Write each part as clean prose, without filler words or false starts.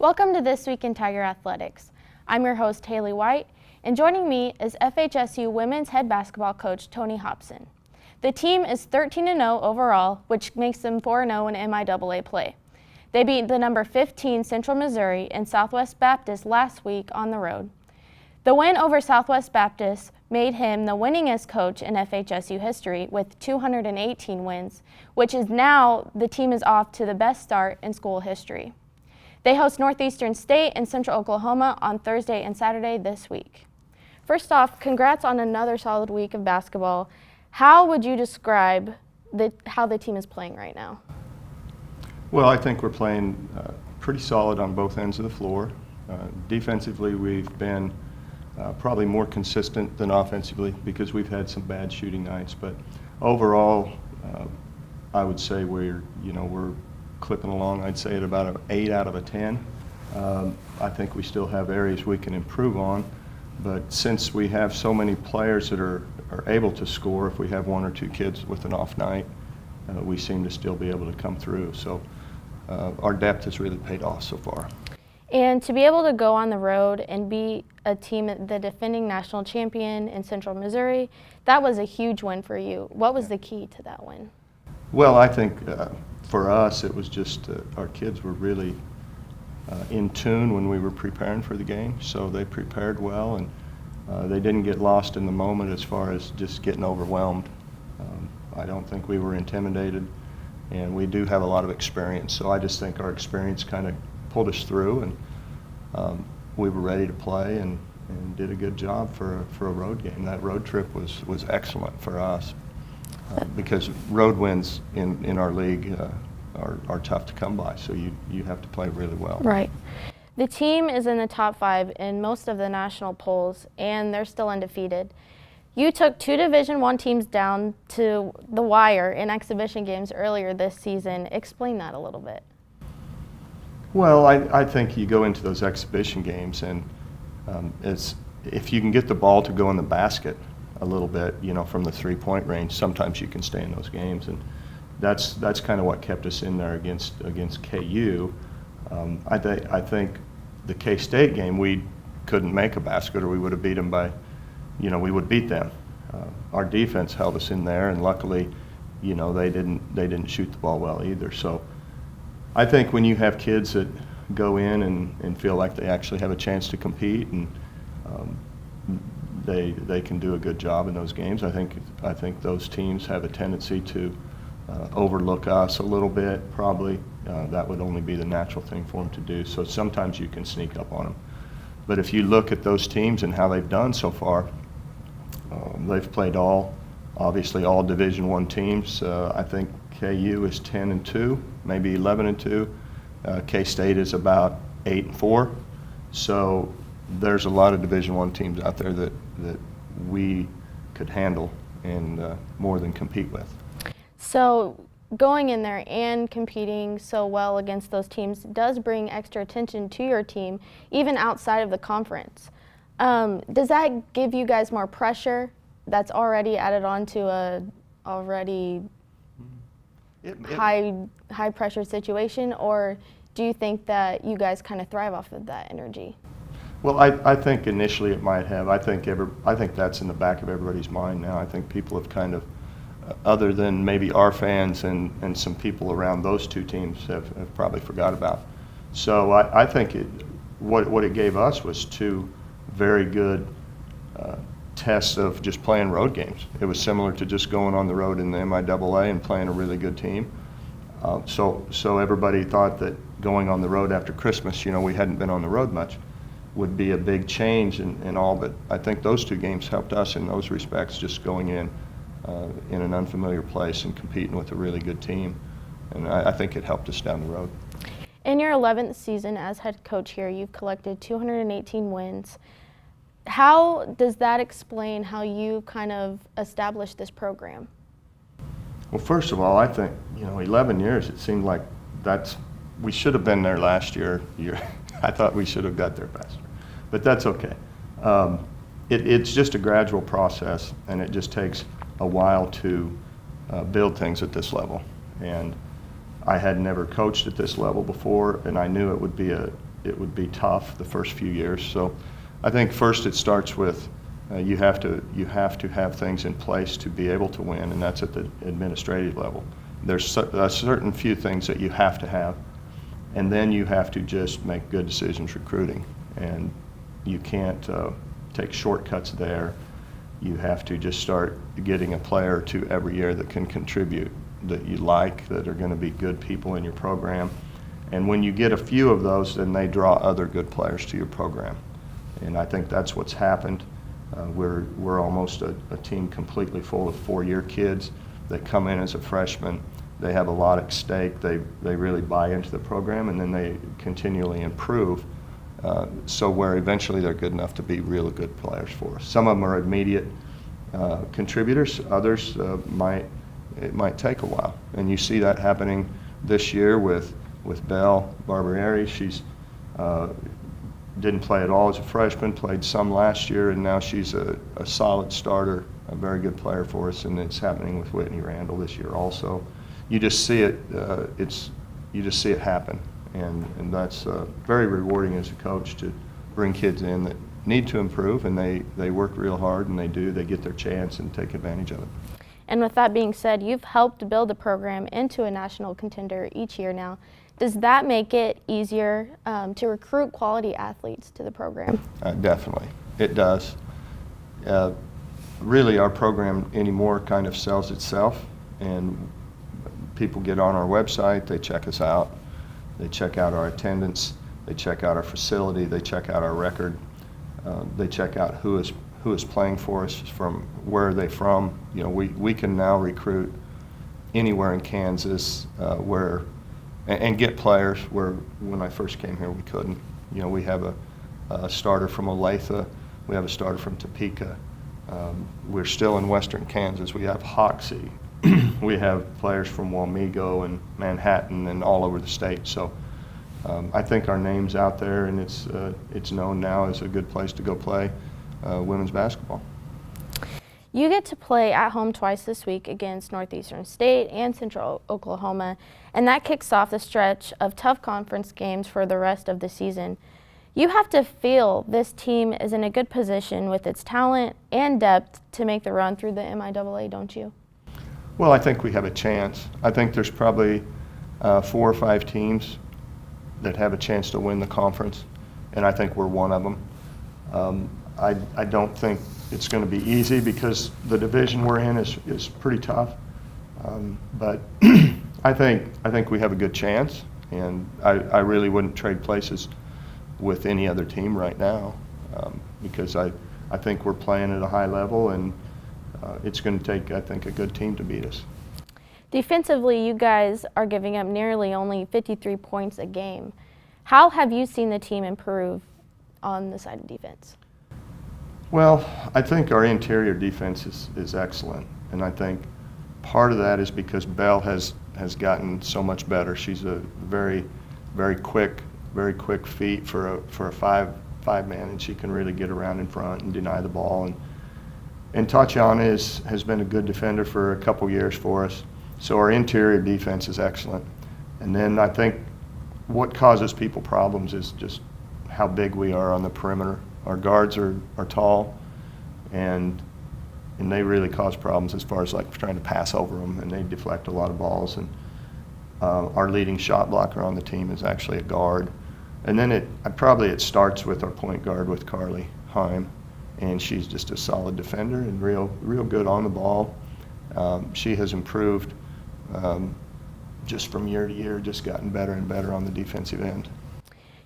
Welcome to This Week in Tiger Athletics. I'm your host, Haley White, and joining me is FHSU women's head basketball coach, Tony Hobson. The team is 13-0 overall, which makes them 4-0 in MIAA play. They beat the number 15 Central Missouri and Southwest Baptist last week on the road. The win over Southwest Baptist made him the winningest coach in FHSU history with 218 wins, which is now the team is off to the best start in school history. They host Northeastern State and Central Oklahoma on Thursday and Saturday this week. First off, congrats on another solid week of basketball. How would you describe how the team is playing right now? Well, I think we're playing pretty solid on both ends of the floor. Defensively, we've been probably more consistent than offensively because we've had some bad shooting nights. But overall, I would say we're clipping along. I'd say at about an 8 out of 10. I think we still have areas we can improve on. But since we have so many players that are able to score, if we have one or two kids with an off night, we seem to still be able to come through. So our depth has really paid off so far. And to be able to go on the road and beat a team, the defending national champion in Central Missouri, that was a huge win for you. What was the key to that win? Well, I think for us it was just our kids were really in tune when we were preparing for the game, so they prepared well and they didn't get lost in the moment as far as just getting overwhelmed. I don't think we were intimidated, and we do have a lot of experience, so I just think our experience kind of pulled us through, and we were ready to play and did a good job for a road game. That road trip was excellent for us because road wins in our league are tough to come by, so you have to play really well. Right. The team is in the top 5 in most of the national polls, and they're still undefeated. You took 2 Division I teams down to the wire in exhibition games earlier this season. Explain that a little bit. Well, I think you go into those exhibition games, and if you can get the ball to go in the basket a little bit, from the 3-point range, sometimes you can stay in those games, and that's kind of what kept us in there against KU. I think the K-State game we couldn't make a basket, or we would have beat them by, we would beat them. Our defense held us in there, and luckily, they didn't shoot the ball well either. So I think when you have kids that go in and feel like they actually have a chance to compete, and they can do a good job in those games, I think those teams have a tendency to overlook us a little bit, probably. That would only be the natural thing for them to do. So sometimes you can sneak up on them. But if you look at those teams and how they've done so far, they've played obviously all Division I teams. I think KU is 10-2, maybe 11-2. K-State is about 8-4. So there's a lot of Division I teams out there that we could handle and more than compete with. So going in there and competing so well against those teams does bring extra attention to your team, even outside of the conference. Does that give you guys more pressure that's already added on to a already high pressure situation, or do you think that you guys kind of thrive off of that energy? Well, I think initially it might have. I think that's in the back of everybody's mind now. I think people have kind of, other than maybe our fans and some people around those two teams, have probably forgot about. So I think what it gave us was 2 very good tests of just playing road games. It was similar to just going on the road in the MIAA and playing a really good team. So everybody thought that going on the road after Christmas, we hadn't been on the road much, would be a big change and all. But I think those 2 games helped us in those respects, just going in an unfamiliar place and competing with a really good team. And I think it helped us down the road. In your 11th season as head coach here, you've collected 218 wins. How does that explain how you kind of established this program? Well, first of all, I think, 11 years, it seemed like we should have been there last year. I thought we should have got there faster, but that's okay. It's just a gradual process, and it just takes a while to build things at this level. And I had never coached at this level before, and I knew it would be it would be tough the first few years. So I think first it starts with you have to have things in place to be able to win, and that's at the administrative level. There's a certain few things that you have to have, and then you have to just make good decisions recruiting, and you can't take shortcuts there. You have to just start getting a player or two every year that can contribute, that you like, that are going to be good people in your program. And when you get a few of those, then they draw other good players to your program. And I think that's what's happened. We're almost a team completely full of four-year kids that come in as a freshman. They have a lot at stake. They really buy into the program, and then they continually improve. So where eventually they're good enough to be really good players for us. Some of them are immediate contributors. Others it might take a while, and you see that happening this year with Belle Barbarieri. She's didn't play at all as a freshman, played some last year, and now she's a solid starter, a very good player for us, and it's happening with Whitney Randall this year also. You just see it. You just see it happen. And that's very rewarding as a coach to bring kids in that need to improve, and they work real hard, and they get their chance and take advantage of it. And with that being said, you've helped build the program into a national contender each year now. Does that make it easier to recruit quality athletes to the program? Definitely, it does. Really, our program anymore kind of sells itself, and people get on our website, they check us out. They check out our attendance, they check out our facility, they check out our record, they check out who is playing for us, from where are they from. You know, we can now recruit anywhere in Kansas and get players where when I first came here we couldn't. You know, we have a starter from Olathe, we have a starter from Topeka. We're still in western Kansas. We have Hoxie. We have players from Wamego and Manhattan and all over the state. So I think our name's out there, and it's known now as a good place to go play women's basketball. You get to play at home twice this week against Northeastern State and Central Oklahoma, and that kicks off the stretch of tough conference games for the rest of the season. You have to feel this team is in a good position with its talent and depth to make the run through the MIAA, don't you? Well, I think we have a chance. I think there's probably 4 or 5 teams that have a chance to win the conference, and I think we're one of them. I don't think it's going to be easy because the division we're in is pretty tough, but I think we have a good chance, and I really wouldn't trade places with any other team right now because I think we're playing at a high level, and it's going to take, I think, a good team to beat us. Defensively, you guys are giving up nearly only 53 points a game. How have you seen the team improve on the side of defense? Well, I think our interior defense is excellent, and I think part of that is because Belle has gotten so much better. She's a very quick feet for a five man, and she can really get around in front and deny the ball. And Tatiana has been a good defender for a couple years for us. So our interior defense is excellent. And then I think what causes people problems is just how big we are on the perimeter. Our guards are tall, and they really cause problems as far as like trying to pass over them, and they deflect a lot of balls. And our leading shot blocker on the team is actually a guard. And then it starts with our point guard, with Carly Heim. And she's just a solid defender and real good on the ball. She has improved just from year to year, just gotten better and better on the defensive end.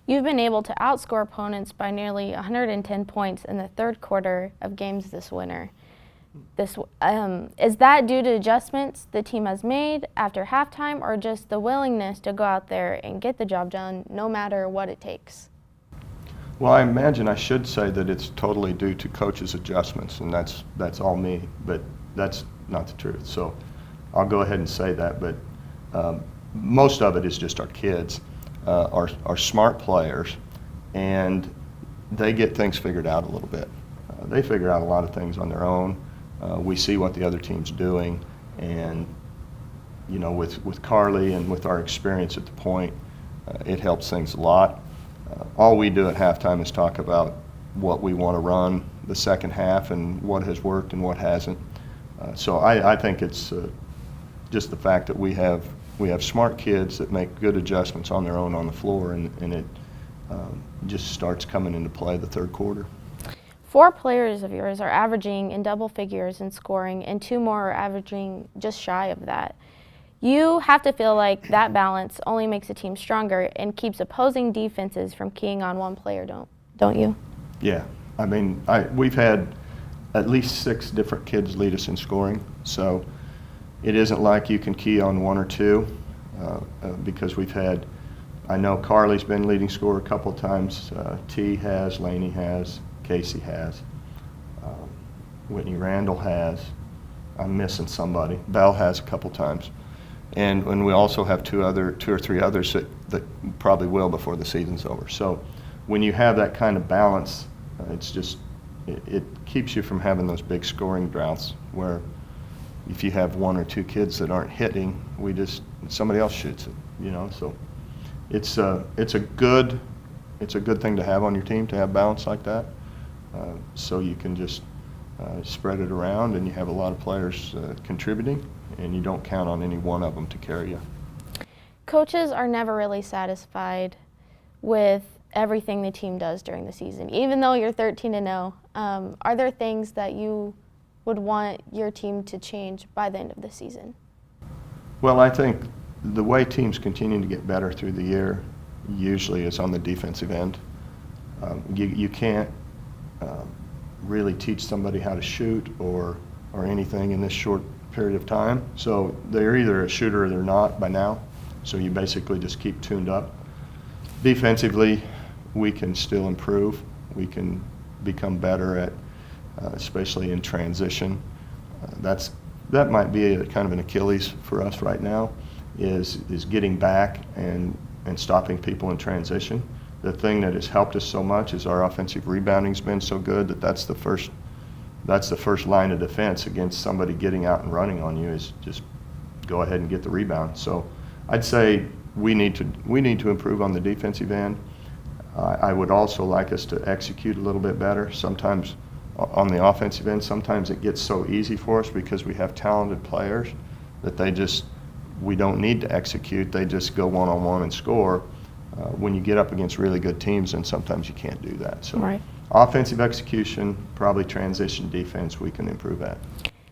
You've been able to outscore opponents by nearly 110 points in the third quarter of games this winter. Is that due to adjustments the team has made after halftime, or just the willingness to go out there and get the job done no matter what it takes? Well, I imagine I should say that it's totally due to coaches' adjustments, and that's all me, but that's not the truth. So I'll go ahead and say that, but most of it is just our kids are smart players, and they get things figured out a little bit. They figure out a lot of things on their own. We see what the other team's doing, and you know, with Carly and with our experience at the point, it helps things a lot. all we do at halftime is talk about what we want to run the second half and what has worked and what hasn't. So I think it's just the fact that we have smart kids that make good adjustments on their own on the floor, and it just starts coming into play the third quarter. 4 players of yours are averaging in double figures in scoring, and 2 more are averaging just shy of that. You have to feel like that balance only makes a team stronger and keeps opposing defenses from keying on one player, don't you? Yeah, I mean, we've had at least 6 different kids lead us in scoring, so it isn't like you can key on 1 or 2 because we've had, I know Carly's been leading scorer a couple times, T has, Laney has, Casey has, Whitney Randall has, I'm missing somebody, Bell has a couple times. And we also have 2 or 3 others that probably will before the season's over. So when you have that kind of balance, it's just, it keeps you from having those big scoring droughts where if you have 1 or 2 kids that aren't hitting, somebody else shoots it, you know. So it's a good thing to have on your team, to have balance like that. So you can just spread it around, and you have a lot of players contributing, and you don't count on any one of them to carry you. Coaches are never really satisfied with everything the team does during the season. Even though you're 13-0, are there things that you would want your team to change by the end of the season? Well, I think the way teams continue to get better through the year usually is on the defensive end. You can't really teach somebody how to shoot or anything in this short period of time. So they're either a shooter or they're not by now. So you basically just keep tuned up. Defensively, we can still improve. We can become better at, especially in transition. That might be a kind of an Achilles for us right now, is getting back and stopping people in transition. The thing that has helped us so much is our offensive rebounding's been so good that's the first line of defense against somebody getting out and running on you, is just go ahead and get the rebound. So I'd say we need to improve on the defensive end. I would also like us to execute a little bit better. Sometimes on the offensive end, sometimes it gets so easy for us because we have talented players that we don't need to execute. They just go one-on-one and score. When you get up against really good teams, then sometimes you can't do that. So right. Offensive execution, probably transition defense we can improve at.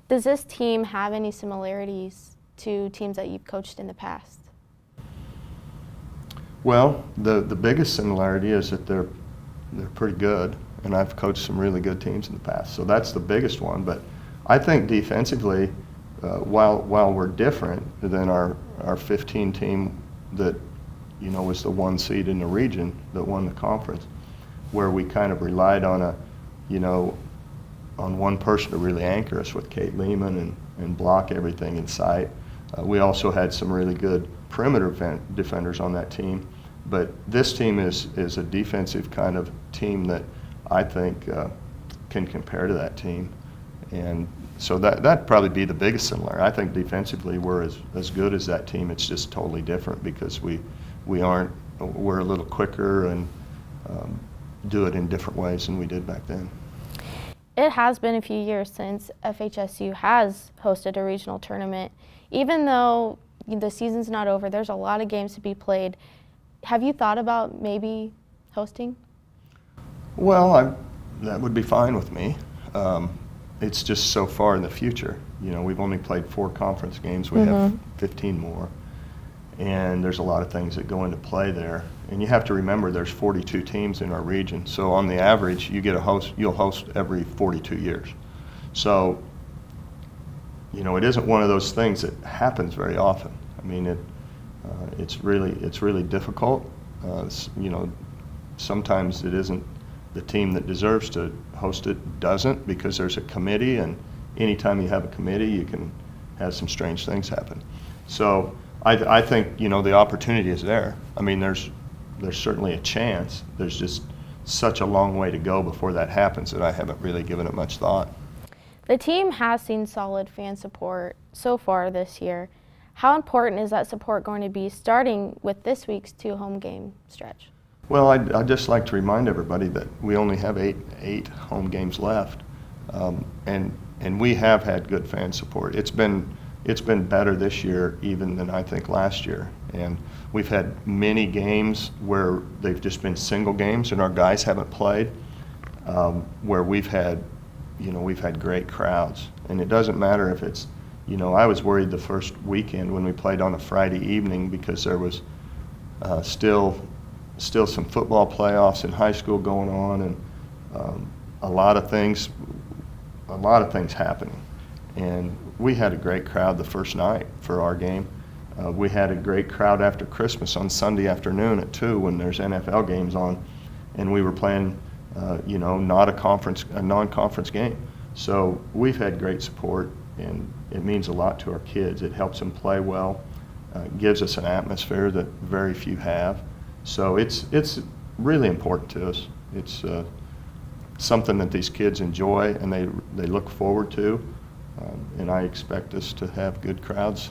Does this team have any similarities to teams that you've coached in the past? Well, the biggest similarity is that they're pretty good, and I've coached some really good teams in the past. So that's the biggest one. But I think defensively, while we're different than our 15 team that was the 1 seed in the region that won the conference, where we kind of relied on on one person to really anchor us with Kate Lehman and block everything in sight. We also had some really good perimeter defenders on that team, but this team is a defensive kind of team that I think can compare to that team, and so that'd probably be the biggest similarity. I think defensively we're as good as that team. It's just totally different because we're a little quicker and do it in different ways than we did back then. It has been a few years since FHSU has hosted a regional tournament. Even though the season's not over, there's a lot of games to be played. Have you thought about maybe hosting? Well, that would be fine with me. It's just so far in the future. We've only played 4 conference games. We have 15 more. And there's a lot of things that go into play there. And you have to remember there's 42 teams in our region. So on the average, you'll host every 42 years. So, it isn't one of those things that happens very often. I mean, it's really difficult. Sometimes it isn't the team that deserves to host it doesn't, because there's a committee, and anytime you have a committee, you can have some strange things happen. So I think the opportunity is there. I mean, there's certainly a chance. There's just such a long way to go before that happens that I haven't really given it much thought. The team has seen solid fan support so far this year. How important is that support going to be starting with this week's 2 home game stretch? Well, I'd just like to remind everybody that we only have eight home games left, and we have had good fan support. It's been better this year even than I think last year, and we've had many games where they've just been single games and our guys haven't played, where we've had great crowds, and it doesn't matter if it's, I was worried the first weekend when we played on a Friday evening because there was still some football playoffs in high school going on, and a lot of things happening. And we had a great crowd the first night for our game. We had a great crowd after Christmas on Sunday afternoon at 2 when there's NFL games on, and we were playing, not a non-conference game. So we've had great support, and it means a lot to our kids. It helps them play well, gives us an atmosphere that very few have. So it's really important to us. It's something that these kids enjoy and they look forward to, and I expect us to have good crowds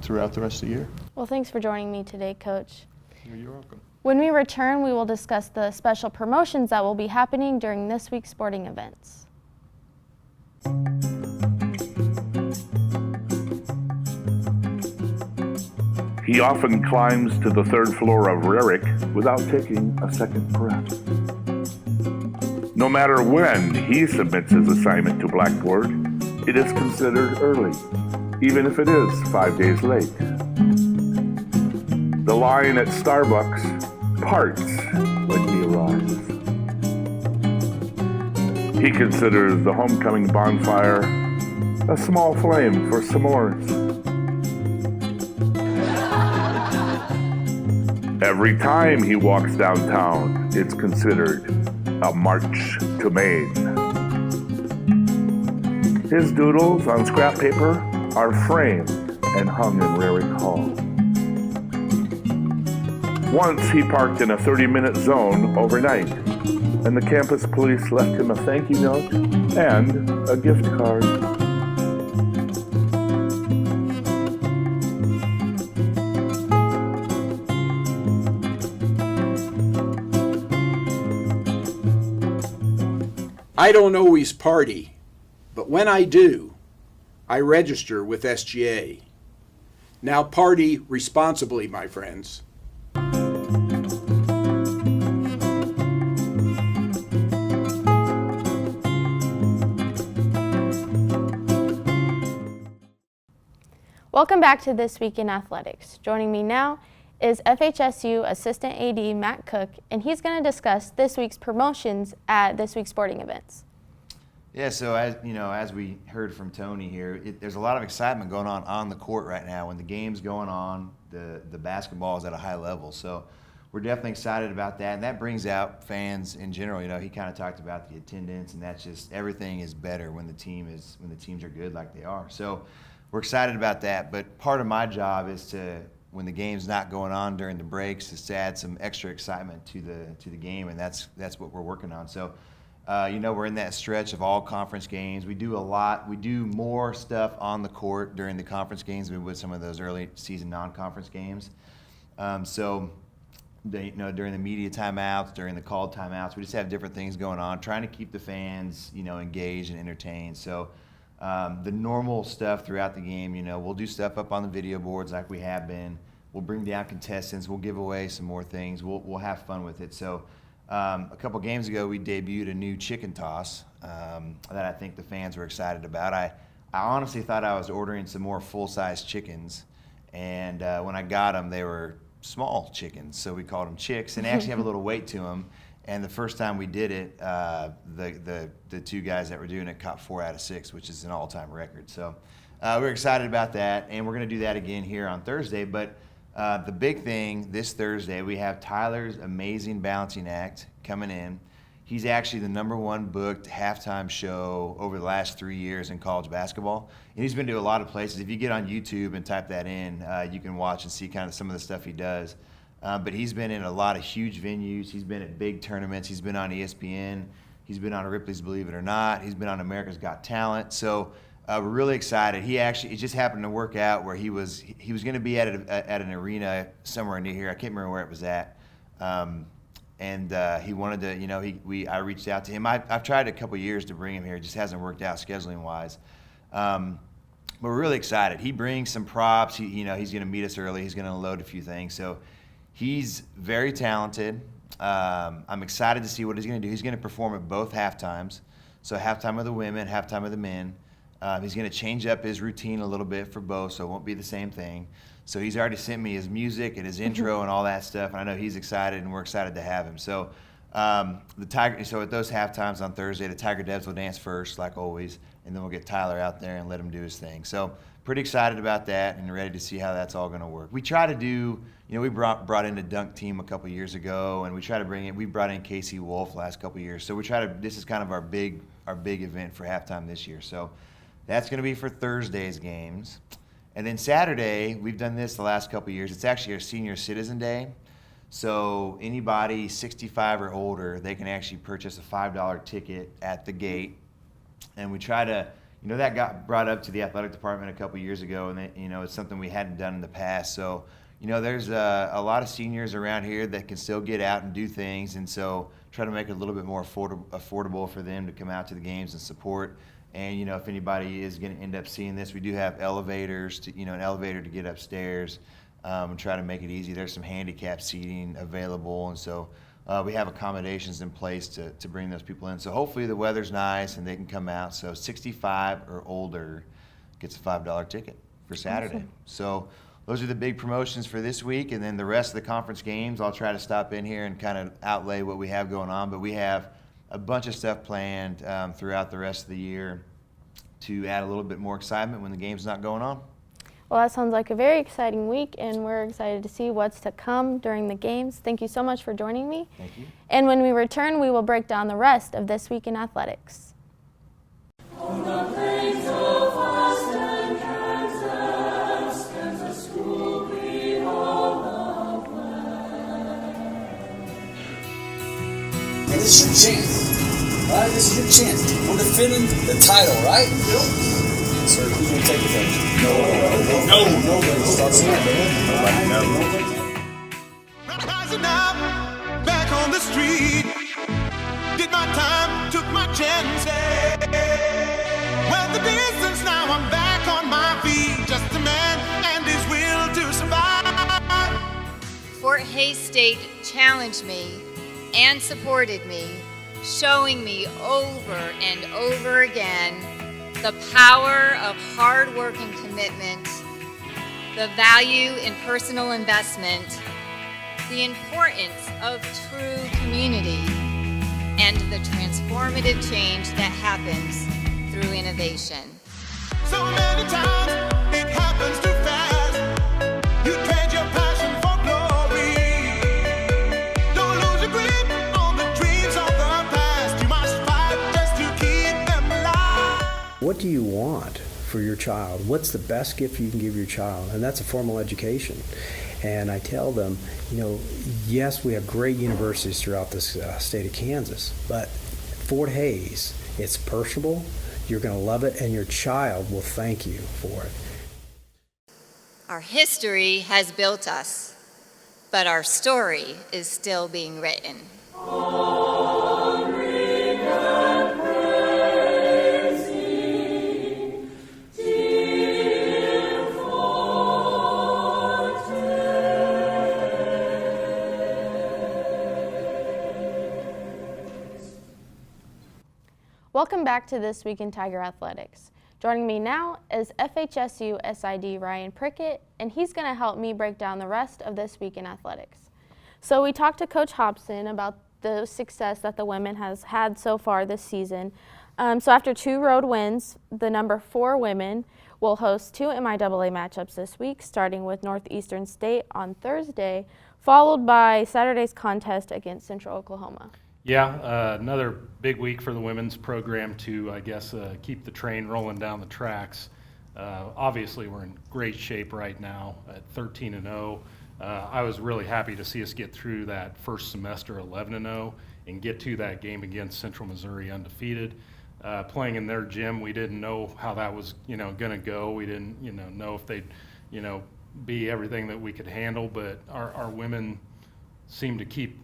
throughout the rest of the year. Well, thanks for joining me today, Coach. You're welcome. When we return, we will discuss the special promotions that will be happening during this week's sporting events. He often climbs to the third floor of Rarick without taking a second breath. No matter when he submits his assignment to Blackboard, it is considered early, even if it is 5 days late. The line at Starbucks parts when he arrives. He considers the homecoming bonfire a small flame for s'mores. Every time he walks downtown, it's considered a march to Maine. His doodles on scrap paper are framed and hung in Rarick Hall. Once he parked in a 30-minute zone overnight, and the campus police left him a thank you note and a gift card. I don't always party, but when I do, I register with SGA. Now party responsibly, my friends. Welcome back to This Week in Athletics. Joining me now is FHSU Assistant AD Matt Cook, and he's going to discuss this week's promotions at this week's sporting events. Yeah, so as we heard from Tony here, there's a lot of excitement going on the court right now. When the game's going on, the basketball is at a high level. So we're definitely excited about that, and that brings out fans in general. He kind of talked about the attendance, and that's just everything is better when the teams are good like they are. So we're excited about that. But part of my job is to, when the game's not going on during the breaks, is to add some extra excitement to the game, and that's what we're working on. So. We're in that stretch of all conference games. We do a lot. We do more stuff on the court during the conference games than we would some of those early season non-conference games. During the media timeouts, during the called timeouts, we just have different things going on, trying to keep the fans, engaged and entertained. So the normal stuff throughout the game, we'll do stuff up on the video boards like we have been. We'll bring down contestants. We'll give away some more things. We'll have fun with it. So. A couple games ago, we debuted a new chicken toss that I think the fans were excited about. I honestly thought I was ordering some more full-size chickens, and when I got them, they were small chickens, so we called them chicks, and they actually have a little weight to them. And the first time we did it, the two guys that were doing it caught 4 out of 6, which is an all-time record. So we're excited about that, and we're going to do that again here on Thursday. But the big thing this Thursday, we have Tyler's Amazing Balancing Act coming in. He's actually the #1 booked halftime show over the last 3 years in college basketball. And he's been to a lot of places. If you get on YouTube and type that in, you can watch and see kind of some of the stuff he does. But he's been in a lot of huge venues. He's been at big tournaments. He's been on ESPN. He's been on Ripley's Believe It or Not. He's been on America's Got Talent. So we're really excited. It just happened to work out where he was going to be at an arena somewhere near here. I can't remember where it was at. and he wanted to, I reached out to him. I've tried a couple years to bring him here. It just hasn't worked out scheduling wise. But we're really excited. He brings some props. He's going to meet us early. He's going to unload a few things. So he's very talented. I'm excited to see what he's going to do. He's going to perform at both halftimes. So halftime of the women, halftime of the men. He's going to change up his routine a little bit for both, so it won't be the same thing. So he's already sent me his music and his intro and all that stuff, and I know he's excited, and we're excited to have him. So at those halftimes on Thursday, the Tiger Devs will dance first, like always, and then we'll get Tyler out there and let him do his thing. So pretty excited about that and ready to see how that's all going to work. We try to do, we brought in the dunk team a couple years ago, and we brought in Casey Wolf last couple years. So this is kind of our big event for halftime this year. So that's going to be for Thursday's games. And then Saturday, we've done this the last couple of years. It's actually our Senior Citizen Day. So anybody 65 or older, they can actually purchase a $5 ticket at the gate. And we try to, that got brought up to the athletic department a couple of years ago, and it's something we hadn't done in the past. So, there's a lot of seniors around here that can still get out and do things, and so try to make it a little bit more affordable for them to come out to the games and support. And, if anybody is going to end up seeing this, we do have elevators, an elevator to get upstairs, and try to make it easy. There's some handicap seating available, and so we have accommodations in place to bring those people in. So hopefully the weather's nice and they can come out. So 65 or older gets a $5 ticket for Saturday. Awesome. So those are the big promotions for this week, and then the rest of the conference games, I'll try to stop in here and kind of outlay what we have going on, but we have a bunch of stuff planned throughout the rest of the year to add a little bit more excitement when the game's not going on. Well, that sounds like a very exciting week, and we're excited to see what's to come during the games. Thank you so much for joining me. Thank you. And when we return, we will break down the rest of This Week in Athletics. On the plains of western Kansas, Kansas school we all love well. And this is your chance. All right, this is your chance. We're defending the title, right? Yep. Sir, who's going to take it first? Nobody starts here, man. Rising up, back on the street. Did my time, took my chances. Went the distance, now I'm back on my feet. Just a man and his will to survive. Fort Hays State challenged me and supported me, showing me over and over again the power of hard work and commitment, the value in personal investment, the importance of true community, and the transformative change that happens through innovation. So many times it happens too fast. You trade your passion for glory. Don't lose your grip on the dreams of the past. You must fight just to keep them alive. What do you want for your child? What's the best gift you can give your child? And that's a formal education. And I tell them, yes, we have great universities throughout this state of Kansas, but Fort Hays, it's personable, you're going to love it, and your child will thank you for it. Our history has built us, but our story is still being written. Welcome back to This Week in Tiger Athletics. Joining me now is FHSU SID Ryan Prickett, and he's going to help me break down the rest of This Week in Athletics. So we talked to Coach Hobson about the success that the women has had so far this season. So after 2 road wins, the number 4 women will host 2 MIAA matchups this week, starting with Northeastern State on Thursday, followed by Saturday's contest against Central Oklahoma. Yeah, another big week for the women's program to, I guess, keep the train rolling down the tracks. Obviously, we're in great shape right now at 13-0. I was really happy to see us get through that first semester 11-0 and get to that game against Central Missouri undefeated. Playing in their gym, we didn't know how that was, going to go. We didn't, know if they'd, be everything that we could handle. But our women seem to keep,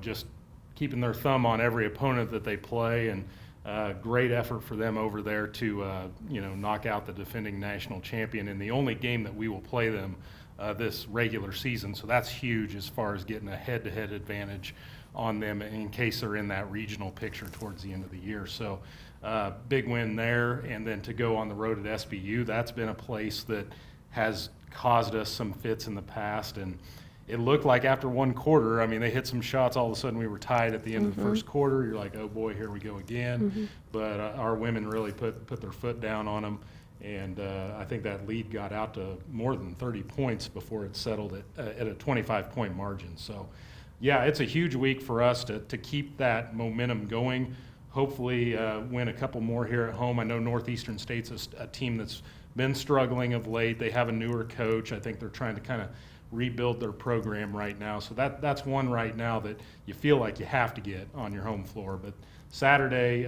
just keeping their thumb on every opponent that they play, and great effort for them over there to, knock out the defending national champion in the only game that we will play them this regular season. So that's huge as far as getting a head-to-head advantage on them in case they're in that regional picture towards the end of the year. So big win there. And then to go on the road at SBU, that's been a place that has caused us some fits in the past. And it looked like after one quarter, I mean, they hit some shots, all of a sudden we were tied at the end of the first quarter. You're like, oh boy, here we go again. But our women really put their foot down on them. And I think that lead got out to more than 30 points before it settled at a 25-point margin. So, yeah, it's a huge week for us to keep that momentum going. Hopefully win a couple more here at home. I know Northeastern State's a team that's been struggling of late. They have a newer coach. I think they're trying to kind of rebuild their program right now. So that's one right now that you feel like you have to get on your home floor. But Saturday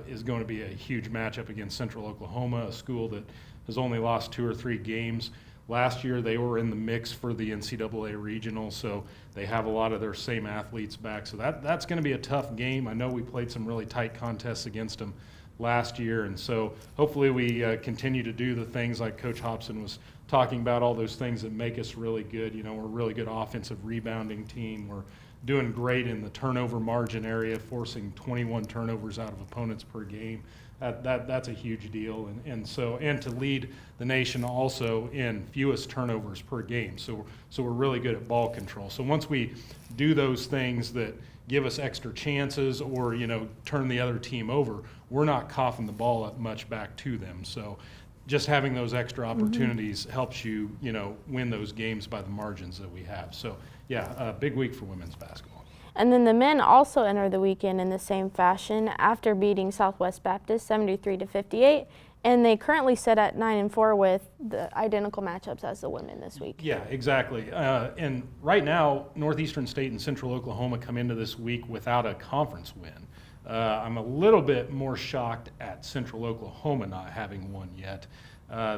is going to be a huge matchup against Central Oklahoma, a school that has only lost 2 or 3 games. Last year they were in the mix for the NCAA regional, so they have a lot of their same athletes back. So that's going to be a tough game. I know we played some really tight contests against them last year, and so hopefully we continue to do the things like Coach Hobson was talking about, all those things that make us really good. We're a really good offensive rebounding team. We're doing great in the turnover margin area, forcing 21 turnovers out of opponents per game. That's a huge deal, and to lead the nation also in fewest turnovers per game. So we're really good at ball control. So once we do those things that give us extra chances or turn the other team over, we're not coughing the ball up much back to them. So just having those extra opportunities helps you win those games by the margins that we have. So yeah, a big week for women's basketball. And then the men also enter the weekend in the same fashion after beating Southwest Baptist 73-58, and they currently sit at 9-4 with the identical matchups as the women this week. Yeah, exactly. And right now, Northeastern State and Central Oklahoma come into this week without a conference win. I'm a little bit more shocked at Central Oklahoma not having one yet.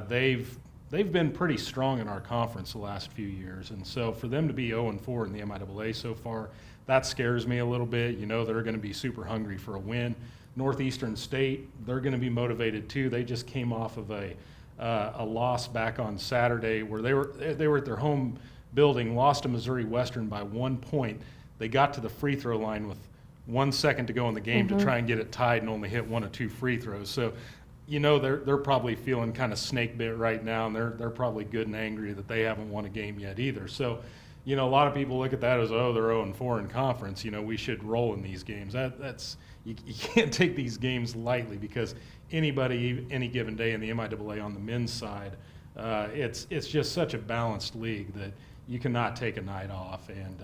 They've been pretty strong in our conference the last few years, and so for them to be 0-4 in the MIAA so far, that scares me a little bit. They're going to be super hungry for a win. Northeastern State, they're going to be motivated too. They just came off of a loss back on Saturday where they were at their home building, lost to Missouri Western by 1 point. They got to the free throw line with 1 second to go in the game to try and get it tied and only hit 1 of 2 free throws. So they're probably feeling kind of snake bit right now, and they're probably good and angry that they haven't won a game yet either. So a lot of people look at that as, they're 0-4 in conference. We should roll in these games. That's you can't take these games lightly, because anybody, any given day in the MIAA on the men's side, it's just such a balanced league that you cannot take a night off. And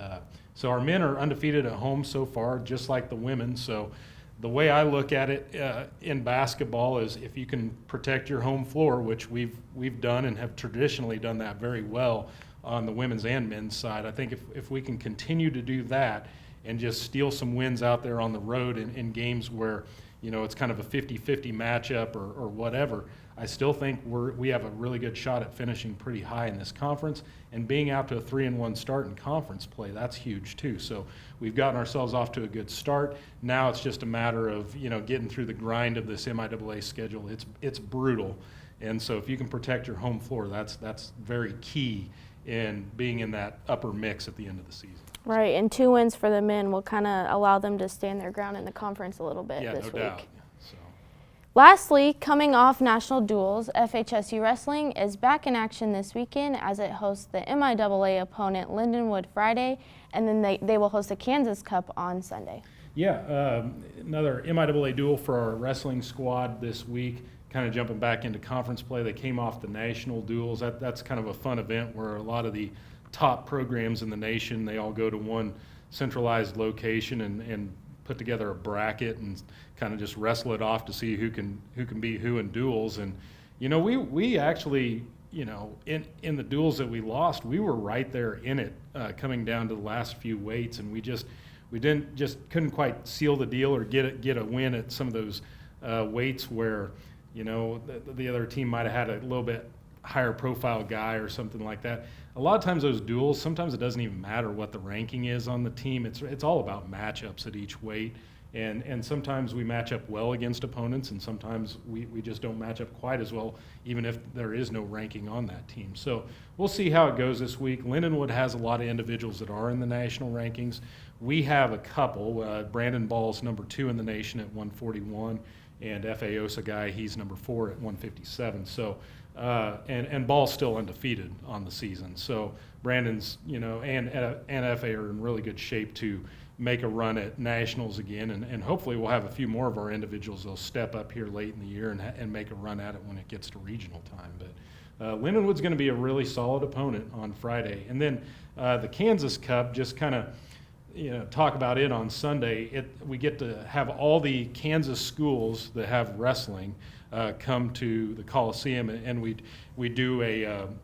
so our men are undefeated at home so far, just like the women. So the way I look at it in basketball is, if you can protect your home floor, which we've done and have traditionally done that very well on the women's and men's side. I think if we can continue to do that and just steal some wins out there on the road in games where it's kind of a 50-50 matchup or whatever, I still think we have a really good shot at finishing pretty high in this conference, and being out to a 3-1 start in conference play, that's huge too. So we've gotten ourselves off to a good start. Now it's just a matter of getting through the grind of this MIAA schedule. It's brutal, and so if you can protect your home floor, that's very key in being in that upper mix at the end of the season. Right, and 2 wins for the men will kind of allow them to stand their ground in the conference a little bit this week. Doubt. So. Lastly, coming off national duels, FHSU Wrestling is back in action this weekend as it hosts the MIAA opponent Lindenwood Friday, and then they will host a Kansas Cup on Sunday. Yeah, another MIAA duel for our wrestling squad this week. Kind of jumping back into conference play, they came off the national duels. That's kind of a fun event where a lot of the top programs in the nation, they all go to one centralized location and put together a bracket and kind of just wrestle it off to see who can beat who in duels. And we actually in the duels that we lost, we were right there in it coming down to the last few weights, and we couldn't quite seal the deal or get a win at some of those weights where the other team might have had a little bit higher profile guy or something like that. a lot of times those duels, sometimes it doesn't even matter what the ranking is on the team. It's all about matchups at each weight. And sometimes we match up well against opponents, and sometimes we just don't match up quite as well, even if there is no ranking on that team. So we'll see how it goes this week. Lindenwood has a lot of individuals that are in the national rankings. We have a couple. Brandon Ball's number 2 in the nation at 141, and FHSU guy, he's number 4 at 157. So and Ball's still undefeated on the season. So Brandon's, and FA are in really good shape to make a run at nationals again, and hopefully we'll have a few more of our individuals that'll step up here late in the year and make a run at it when it gets to regional time. But Lindenwood's going to be a really solid opponent on Friday. And then the Kansas Cup, just kind of talk about it on Sunday. We get to have all the Kansas schools that have wrestling come to the Coliseum, and we do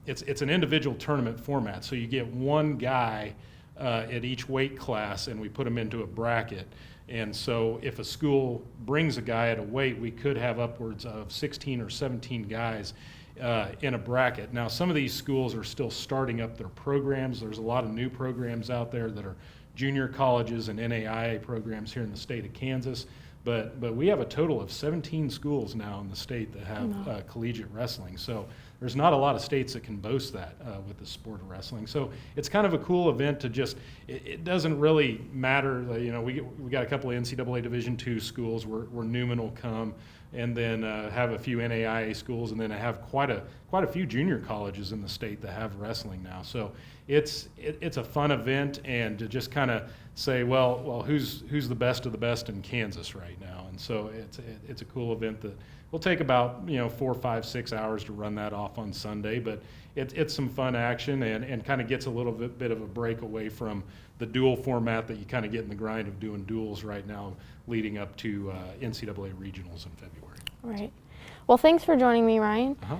it's an individual tournament format. So you get one guy at each weight class, and we put them into a bracket. And so if a school brings a guy at a weight, we could have upwards of 16 or 17 guys in a bracket. Now, some of these schools are still starting up their programs. There's a lot of new programs out there that are junior colleges and NAIA programs here in the state of Kansas. But we have a total of 17 schools now in the state that have collegiate wrestling. So there's not a lot of states that can boast that with the sport of wrestling. So it's kind of a cool event to just, it doesn't really matter. We got a couple of NCAA Division II schools where Newman will come, and then have a few NAIA schools, and then have quite a few junior colleges in the state that have wrestling now. So it's a fun event, and to just kind of say, well, who's the best of the best in Kansas right now? And so it's a cool event that will take about 4, 5, 6 hours to run that off on Sunday, but it's some fun action, and kind of gets a little bit of a break away from the dual format that you kind of get in the grind of doing duels right now, leading up to NCAA regionals in February. Right. Well, thanks for joining me, Ryan. Uh-huh.